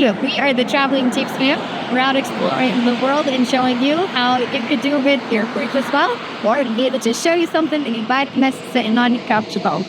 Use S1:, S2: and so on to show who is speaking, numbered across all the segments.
S1: We are the traveling Teepsfam. We're out exploring the world and showing you how you could do with your group as well, or to be able to show you something that you might miss sitting on your couch at home.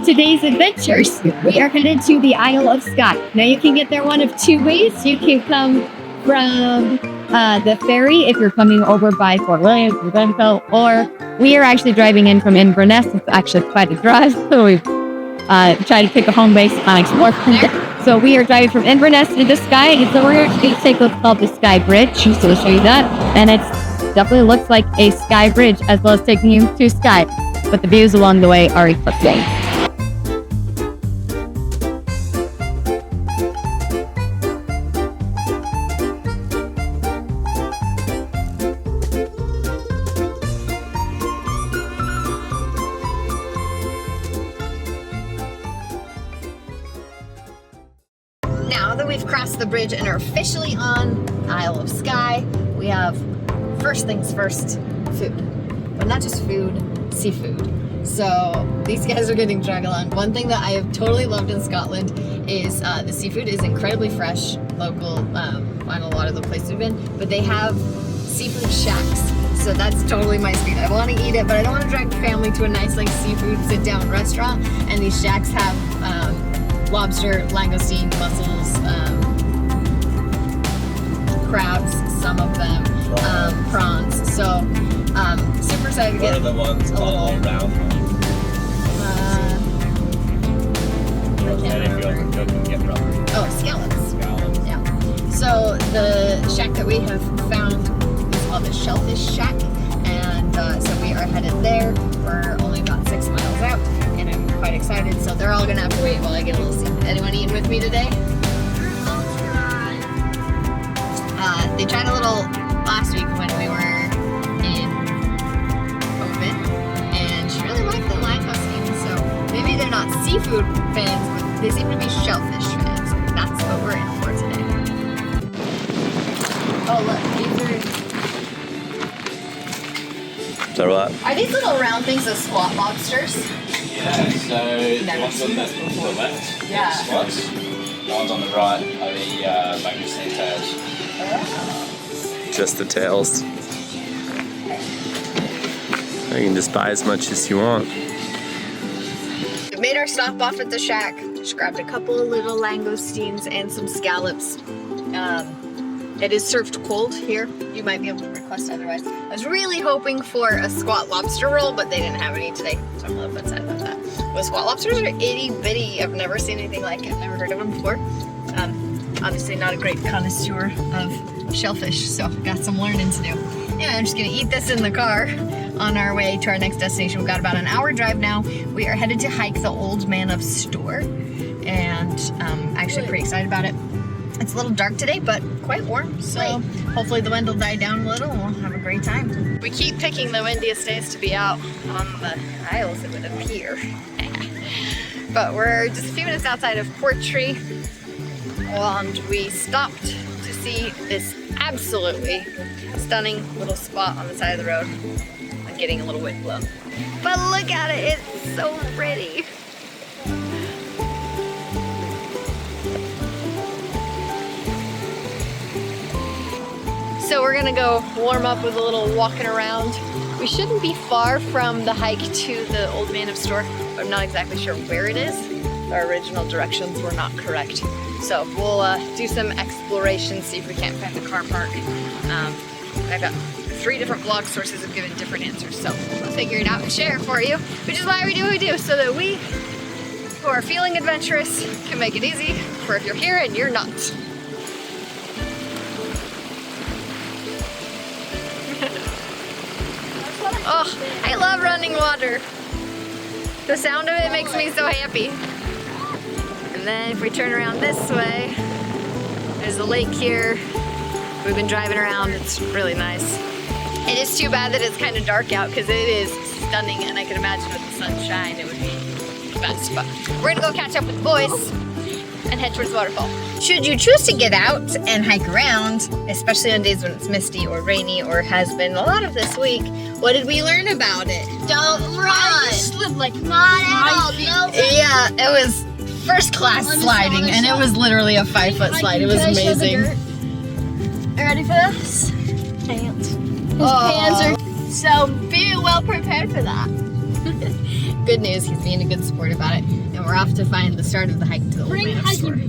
S1: Today's adventures, we are headed to the Isle of Skye. Now you can get there one of two ways. You can come from the ferry if you're coming over by Fort Williams or Glencoe, or we are actually driving in from Inverness. It's actually quite a drive, so we've tried to pick a home base and explore from there. So we are driving from Inverness to the Skye, and so we're going to take what's called the Skye Bridge, so we'll show you that, and it definitely looks like a Skye Bridge as well as taking you to Skye, but the views along the way are eclipsing. Now that we've crossed the bridge and are officially on Isle of Skye, we have, first things first, food. But not just food, seafood. So these guys are getting dragged along. One thing that I have totally loved in Scotland is the seafood is incredibly fresh, local, on a lot of the places we've been, but they have seafood shacks. So that's totally my speed. I want to eat it, but I don't want to drag the family to a nice like seafood sit-down restaurant. And these shacks have lobster, langoustine, mussels, crabs, some of them, prawns. So super excited to get
S2: the ones all round.
S1: Scallops. Yeah. So the shack that we have found is called the Shellfish Shack, and so we are headed there. We're only about 6 miles out, and I'm quite excited. So they're all gonna have to wait while I get a little seafood. Anyone eating with me today? They tried a little last week when we were in COVID, and she really liked the langoustine. So maybe they're not seafood fans, but they seem to be shellfish fans. That's what we're in for today. Oh look, these
S2: Are
S1: these little round things the squat lobsters?
S2: Yeah, so the ones on the left,
S1: yeah,
S2: squats. The ones on the right are the langoustine tails.
S3: Just the tails. You can just buy as much as you want.
S1: We made our stop off at the shack. Just grabbed a couple of little langoustines and some scallops. It is served cold here. You might be able to request otherwise. I was really hoping for a squat lobster roll, but they didn't have any today, so I'm a little bit sad about that. But squat lobsters are itty bitty. I've never seen anything like it. I've never heard of them before. Obviously not a great connoisseur of shellfish, so got some learning to do. Anyway, I'm just gonna eat this in the car on our way to our next destination. We've got about an hour drive now. We are headed to hike the Old Man of Storr, and actually pretty excited about it. It's a little dark today, but quite warm, so hopefully the wind will die down a little and we'll have a great time. We keep picking the windiest days to be out on the Isles, it would appear. But we're just a few minutes outside of Portree, and we stopped to see this absolutely stunning little spot on the side of the road. I'm getting a little wind blown. But look at it, it's so pretty. So we're gonna go warm up with a little walking around. We shouldn't be far from the hike to the Old Man of Storr, but I'm not exactly sure where it is. Our original directions were not correct. So we'll do some exploration, see if we can't find the car park. I've got 3 different blog sources have given different answers, so we'll figure it out and share it for you, which is why we do what we do, so that we who are feeling adventurous can make it easy for if you're here and you're not. Oh, I love running water. The sound of it makes me so happy. And then if we turn around this way, there's a lake here. We've been driving around, it's really nice. It is too bad that it's kind of dark out because it is stunning, and I can imagine with the sunshine it would be the best. But we're gonna go catch up with the boys and head towards the waterfall. Should you choose to get out and hike around, especially on days when it's misty or rainy or has been a lot of this week, What did we learn about it?
S4: Don't run. I just slid like not at all.
S1: Yeah, it was first class sliding, and it was literally a 5-foot slide. It was amazing.
S4: Are you ready for this? Pants. His pants are. So be well prepared for that.
S1: Good news, he's being a good sport about it. And we're off to find the start of the hike to the Old Man of Storr.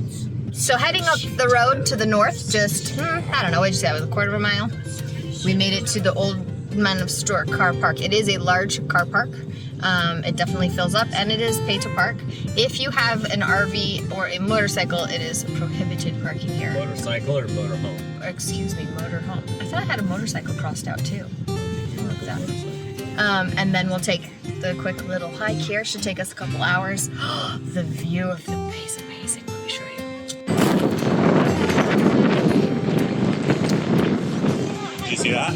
S1: So heading up the road to the north, just, I don't know, what'd you say, it was a quarter of a mile? We made it to the Old Man of Storr car park. It is a large car park. It definitely fills up, and it is pay to park. If you have an RV or a motorcycle, it is prohibited parking here.
S3: Motorcycle or motorhome?
S1: Excuse me, motorhome. I thought I had a motorcycle crossed out too. And then we'll take the quick little hike here. Should take us a couple hours. The view of the bay is amazing. Let me show you.
S3: Did you see that?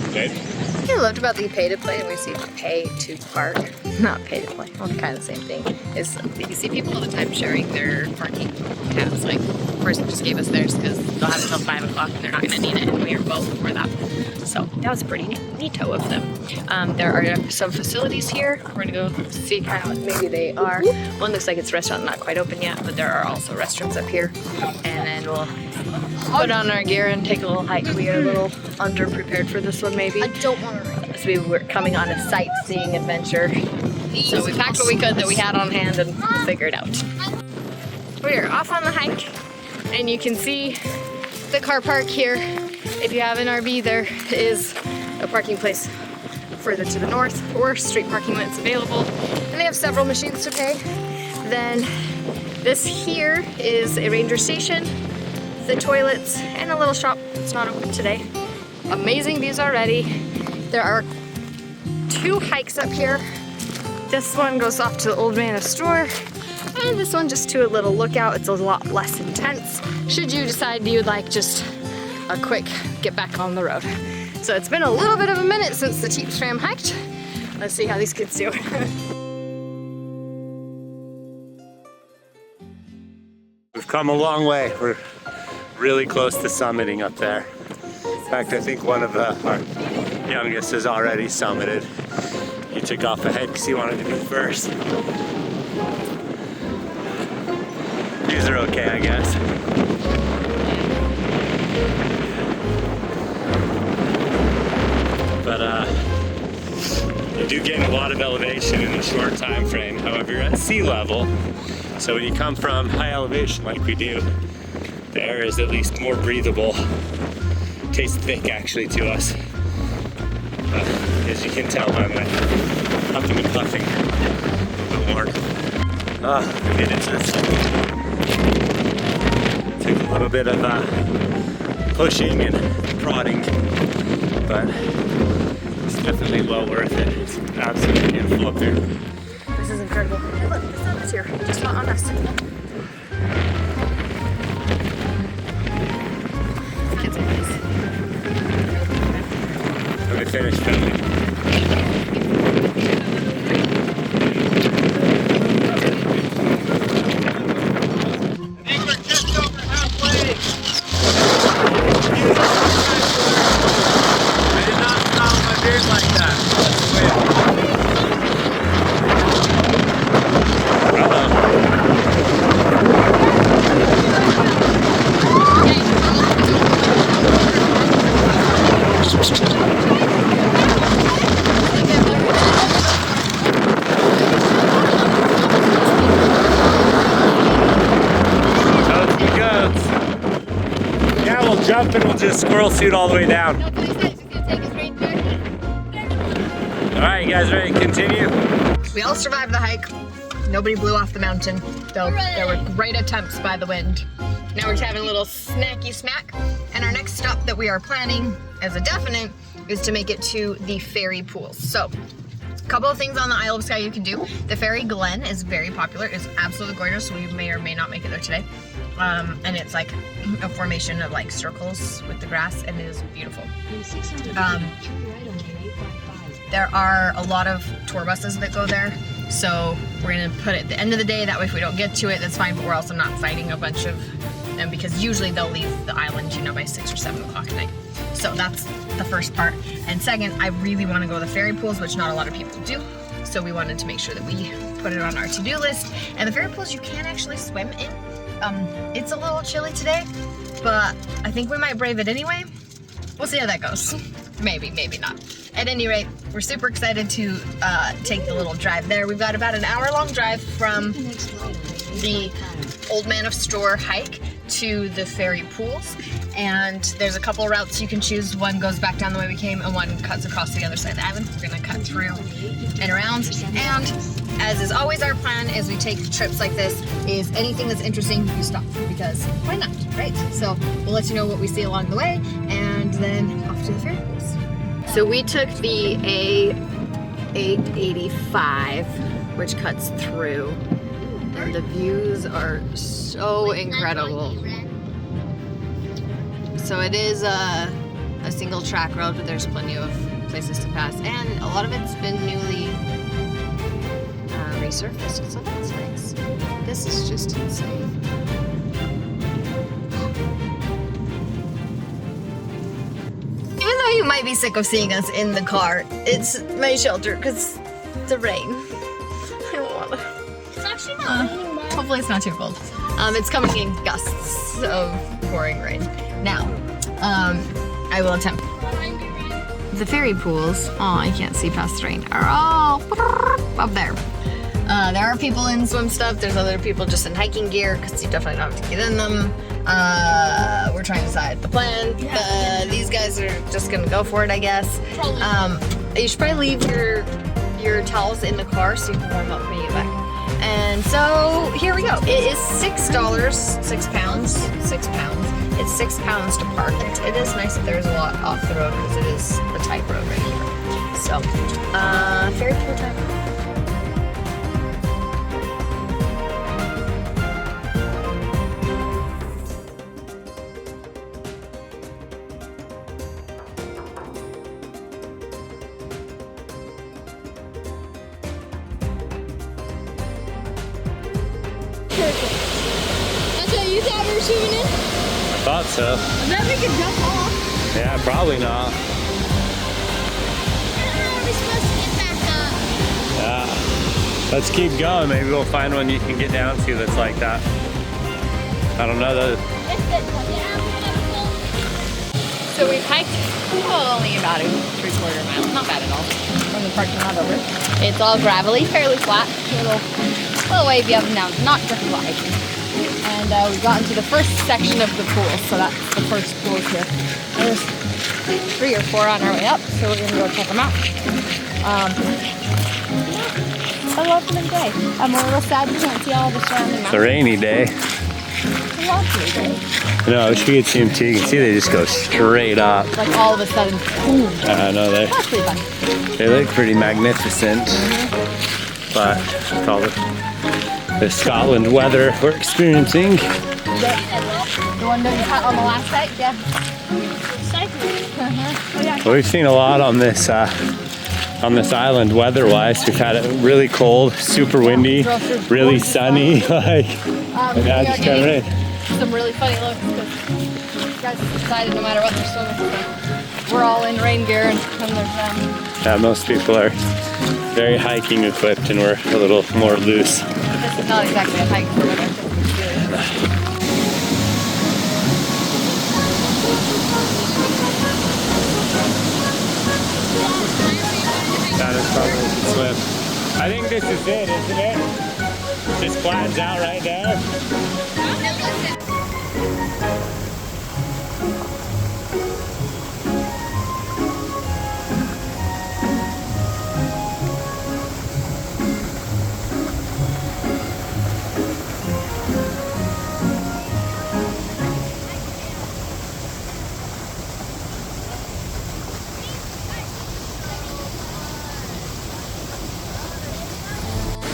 S3: Okay.
S1: What I loved about the pay to play, and we see pay to park, not pay to play, well, kind of the same thing, is you see people all the time sharing their parking tabs. Like, the person just gave us theirs because they'll have it till 5 o'clock and they're not going to need it, and we are well before that. So that was pretty neato of them. There are some facilities here. We're going to go see kind of what maybe they are. One looks like it's a restaurant, not quite open yet, but there are also restrooms up here. And then we'll put on our gear and take a little hike. We are a little underprepared for this one, maybe.
S4: I don't want to run.
S1: So we were coming on a sightseeing adventure. So we packed what we could that we had on hand and figured it out. We're off on the hike, and you can see the car park here. If you have an RV, there is a parking place further to the north, or street parking when it's available. And they have several machines to pay. Then this here is a ranger station, the toilets, and a little shop. It's not open today. Amazing views already. There are 2 hikes up here. This one goes off to the Old Man of Storr, and this one just to a little lookout. It's a lot less intense, should you decide you would like just a quick get back on the road. So it's been a little bit of a minute since the Teepsfam hiked. Let's see how these kids do.
S3: We've come a long way. We're really close to summiting up there. In fact, I think one of our youngest has already summited. He took off ahead because he wanted to be first. These are okay, I guess. But you do gain a lot of elevation in a short time frame. However, you're at sea level, so when you come from high elevation like we do, the air is at least more breathable. Tastes thick actually to us. As you can tell by my huffing and puffing a bit more. We made it to this. Took a little bit of pushing and prodding, but it's definitely well worth it. It's absolutely beautiful up here.
S1: This is incredible. Hey, look, the sun is here, just not on us. The kids are nice.
S3: Let me finish filming. Jump and we'll just squirrel suit all the way down. Alright, you guys ready to continue?
S1: We all survived the hike. Nobody blew off the mountain, though there were great attempts by the wind. Now we're just having a little snacky snack. And our next stop that we are planning as a definite is to make it to the ferry pools. So, a couple of things on the Isle of Skye you can do. The Ferry Glen is very popular. It's absolutely gorgeous. We may or may not make it there today. And it's like a formation of like circles with the grass, and it is beautiful. There are a lot of tour buses that go there, so we're gonna put it at the end of the day. That way if we don't get to it, that's fine, but we're also not fighting a bunch of them because usually they'll leave the island, you know, by 6 or 7 o'clock at night. So that's the first part. And second, I really want to go to the fairy pools, which not a lot of people do. So we wanted to make sure that we put it on our to-do list. And the fairy pools you can actually swim in. It's a little chilly today, but I think we might brave it anyway. We'll see how that goes. Maybe, maybe not. At any rate, we're super excited to take the little drive there. We've got about an hour-long drive from the Old Man of Storr hike to the fairy pools, and there's a couple routes you can choose. One goes back down the way we came and one cuts across the other side of the island. We're gonna cut through and around, and as is always our plan as we take trips like this, is anything that's interesting you stop, because why not, right? So we'll let you know what we see along the way, and then off to the fairy pools. So we took the A885, which cuts through, and the views are so incredible. So it is a single track road, but there's plenty of places to pass, and a lot of it's been newly resurfaced, so that's nice. This is just insane. Even though you might be sick of seeing us in the car, it's my shelter because the rain. I don't want to.
S4: It's actually not raining bad.
S1: Hopefully it's not too cold. It's coming in gusts of pouring rain. Now, I will attempt. The fairy pools, oh, I can't see past the rain, are all up there. There are people in swim stuff. There's other people just in hiking gear because you definitely don't have to get in them. We're trying to decide the plan. These guys are just gonna go for it, I guess. You should probably leave your towels in the car so you can warm up when you get back. And so here we go. It is $6, 6 pounds. It's 6 pounds to park. It is nice that there's a lot off the road because it is a tight road right here. So, fairy pool time.
S4: That's what you thought we were swimming in?
S3: I thought so.
S4: I bet we could jump off.
S3: Yeah, probably not.
S4: How are we supposed to get back up?
S3: Yeah. Let's keep going. Maybe we'll find one you can get down to that's like that. I don't know though.
S4: It's this one, yeah.
S1: So we've hiked only about a 3/4 mile. Not bad at all. From the parking lot over. It's all gravelly, fairly flat. A little wavy up and down, not just hiking. And we've gotten to the first section of the pool, so that's the first pools here. There's 3 or 4 on our way up, so we're gonna go check them out. It's a lovely day. I'm a little sad you can't see all the surrounding
S3: It's a
S1: mountains.
S3: rainy day.
S1: It's a lovely day.
S3: No, I wish we could see them too. You can see they just go straight up.
S1: Like all of a sudden, boom.
S3: I know
S1: That's pretty fun.
S3: they look pretty magnificent, but with all the Scotland weather we're experiencing.
S1: The one that we caught on the last hike, yeah. Oh, yeah.
S3: Well, we've seen a lot on this island weather-wise. We've had it really cold, super windy, really sunny, like, and now it's kind of rain.
S1: Some really funny looks because these guys decided no matter what they're swimming, so we're all in rain gear and there's
S3: Yeah, most people are very hiking equipped and we're a little more loose.
S1: this is not exactly a hike for what I think it's doing.
S3: That is probably the swim. I think this is it, isn't it? Just flattens out right there.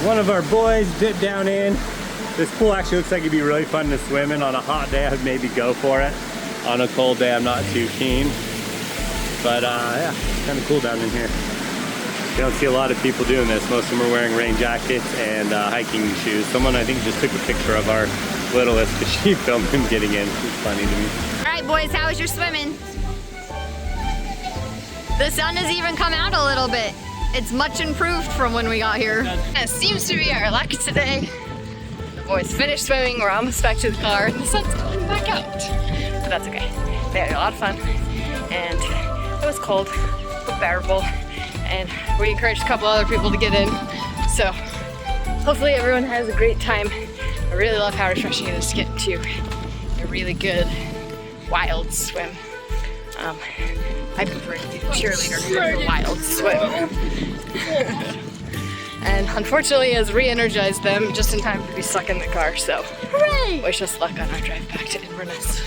S3: One of our boys dipped down in. This pool actually looks like it'd be really fun to swim in. On a hot day, I'd maybe go for it. On a cold day, I'm not too keen. But yeah, it's kind of cool down in here. You don't see a lot of people doing this. Most of them are wearing rain jackets and hiking shoes. Someone I think just took a picture of our littlest because she filmed him getting in. It's funny to me.
S1: All right, boys, how was your swimming? The sun has even come out a little bit. It's much improved from when we got here. It seems to be our luck today. The boys finished swimming, we're almost back to the car, and the sun's coming back out. But that's okay. We had a lot of fun, and it was cold, but bearable, and we encouraged a couple other people to get in. So hopefully everyone has a great time. I really love how refreshing it is to get into a really good wild swim. I prefer to be a cheerleader than a wild swim. And unfortunately, it has re-energized them just in time to be stuck in the car, so
S4: Hooray!
S1: wish us luck on our drive back to Inverness.